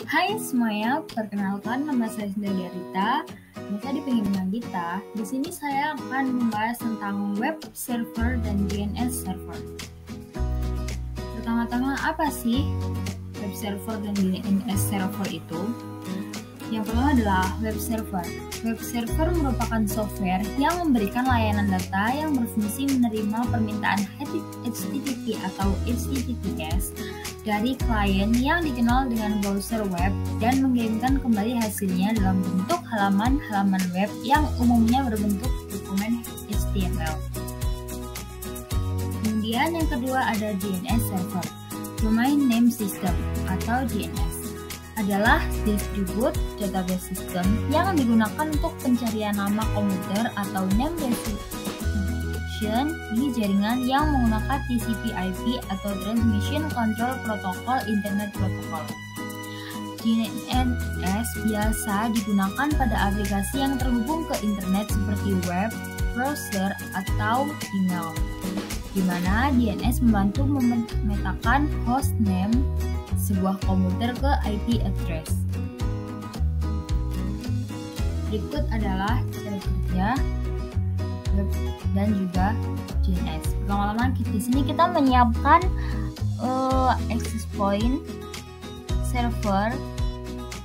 Hai semuanya, perkenalkan nama saya Sindalia Rita, biasa dipanggil Nagita. Di sini saya akan membahas tentang web server dan DNS server. Pertama-tama, apa sih web server dan DNS server itu? Yang pertama adalah web server. Web server merupakan software yang memberikan layanan data yang berfungsi menerima permintaan HTTP atau HTTPS dari klien yang dikenal dengan browser web dan mengirimkan kembali hasilnya dalam bentuk halaman-halaman web yang umumnya berbentuk dokumen HTML. Kemudian yang kedua ada DNS server. Domain Name System atau DNS adalah distributed database system yang digunakan untuk pencarian nama komputer atau name reservation di jaringan yang menggunakan TCP/IP atau Transmission Control Protocol Internet Protocol. DNS biasa digunakan pada aplikasi yang terhubung ke internet seperti web, browser, atau email, di mana DNS membantu memetakan host name sebuah komputer ke IP address. Berikut adalah cara kerja web dan juga DNS. Pertama-tama di sini kita menyiapkan access point, server,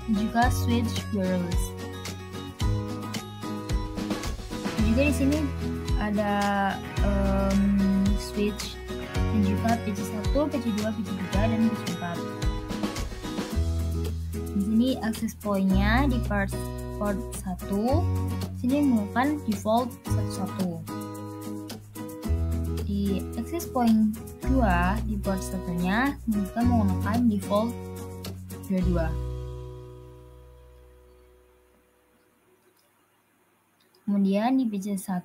dan juga switch URLs. Juga di sini ada switch dan juga PC1, PC2, PC3, dan PC4. Di sini access point-nya di port 1, sini menggunakan default 11. Di access point 2 di port 1-nya kita menggunakan default 22. Kemudian di PC1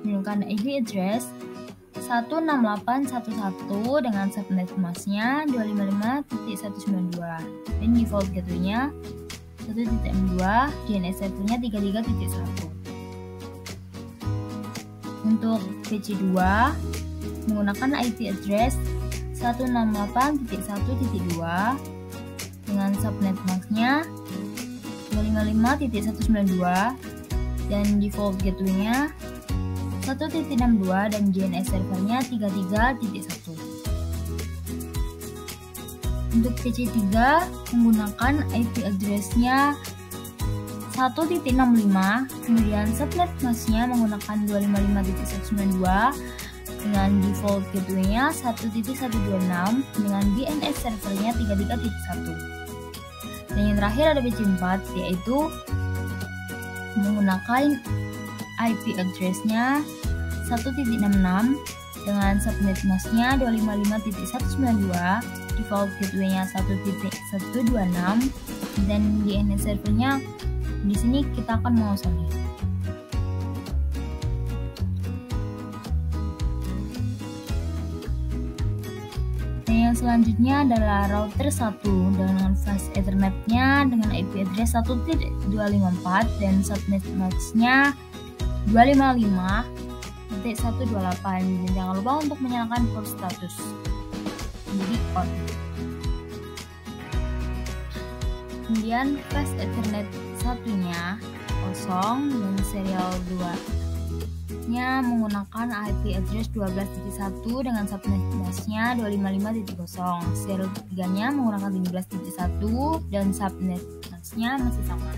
menggunakan IP address 168.1.1 dengan subnet masknya 255.192 dan default gateway-nya 1.2, DNS servernya 33.1. Untuk PC2 menggunakan IP address 168.1.2 dengan subnet masknya 255.192 dan default gateway-nya 1.62 dan DNS servernya 33.1. Untuk PC3 menggunakan IP address-nya 1.65, kemudian subnet masknya menggunakan 255.192 dengan default gateway-nya 1.126 dengan DNS servernya 33.1. Dan yang terakhir ada PC4, yaitu menggunakan IP address-nya 1.66 dengan subnet masknya 255.192, default gateway-nya 1.126 dan DNS servernya di sini kita akan menguasai. Dan yang selanjutnya adalah router 1 dengan fast Ethernet-nya dengan IP address 1.254 dan subnet masknya 255.128 dan jangan lupa untuk menyalakan port status jadi on. Kemudian fast Ethernet satunya kosong dan serial 2 nya menggunakan IP address 12.1 dengan subnet masknya 255.0, serial 3 nya menggunakan 17.1 dan subnet masknya masih sama.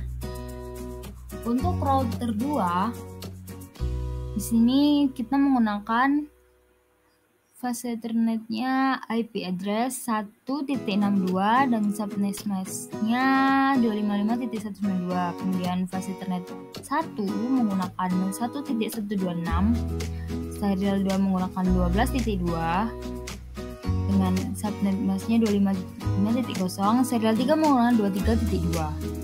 Untuk router 2 di sini kita menggunakan fast Ethernet-nya IP address 1.62 dan subnet masknya 255.192. Kemudian fast Ethernet 1 menggunakan 1.126, serial 2 menggunakan 12.2 dengan subnet masknya 255.0, serial 3 menggunakan 23.2.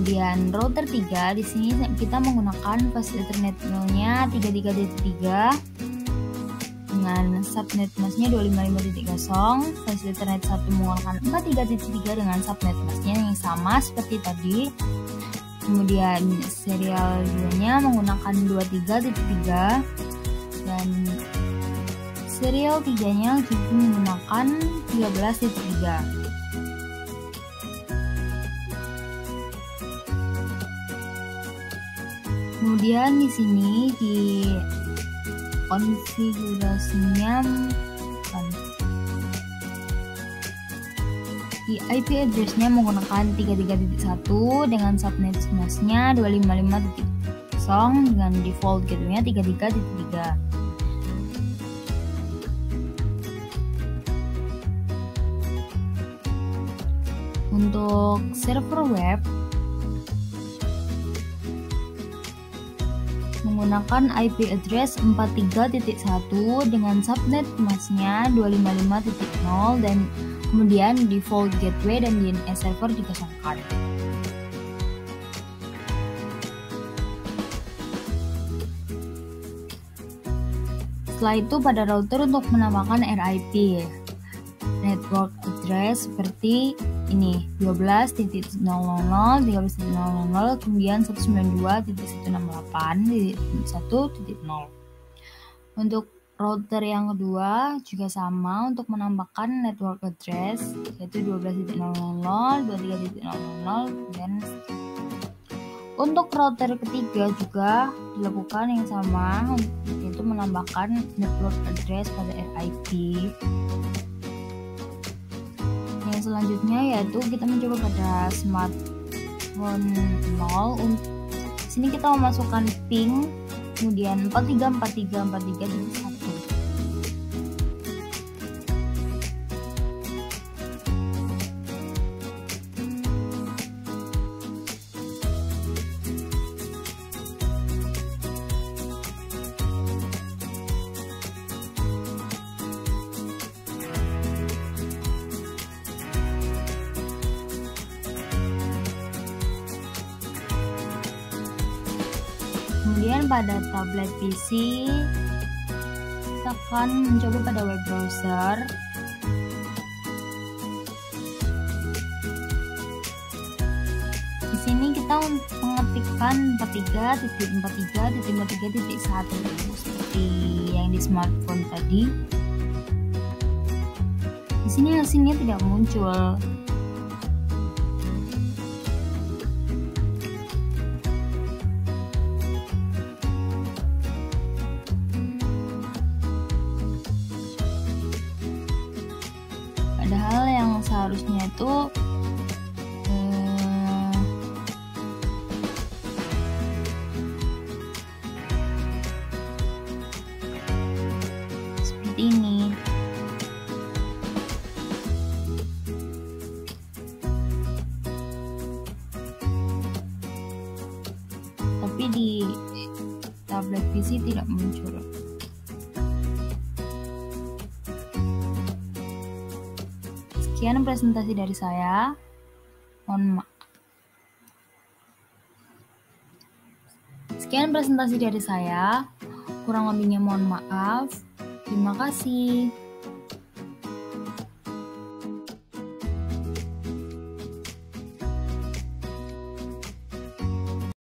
Kemudian router 3 di sini kita menggunakan fast Ethernet-nya 33.3 dengan subnet masknya 255.0, fast Ethernet 1 menggunakan 43.3 dengan subnet masknya yang sama seperti tadi. Kemudian serial 2-nya menggunakan 23.3 dan serial 3-nya juga menggunakan 13.3. Kemudian di sini di konfigurasinya di IP address-nya menggunakan 33.1 dengan subnet mask-nya 255.0 dengan default gateway-nya 33.3. Untuk server web menggunakan IP address 43.1 dengan subnet mask-nya 255.0 dan kemudian default gateway dan DNS server dikosongkan. Setelah itu pada router untuk menambahkan RIP network address seperti ini 12.000, 13.000, kemudian 192.168.1.0. Untuk router yang kedua juga sama untuk menambahkan network address yaitu 12.000, 23.000 dan untuk router ketiga juga dilakukan yang sama yaitu menambahkan network address pada RIP. Yang selanjutnya yaitu kita mencoba pada smartphone 0. Sini kita memasukkan ping kemudian 434343 1. Kemudian pada tablet PC kita akan mencoba pada web browser. Di sini kita mengetikkan 43.43.53.1 seperti yang di smartphone tadi. Di sini hasilnya tidak muncul. Padahal yang seharusnya itu seperti ini. Tapi di tablet PC tidak muncul. Sekian presentasi dari saya. Sekian presentasi dari saya. Kurang lebihnya mohon maaf. Terima kasih.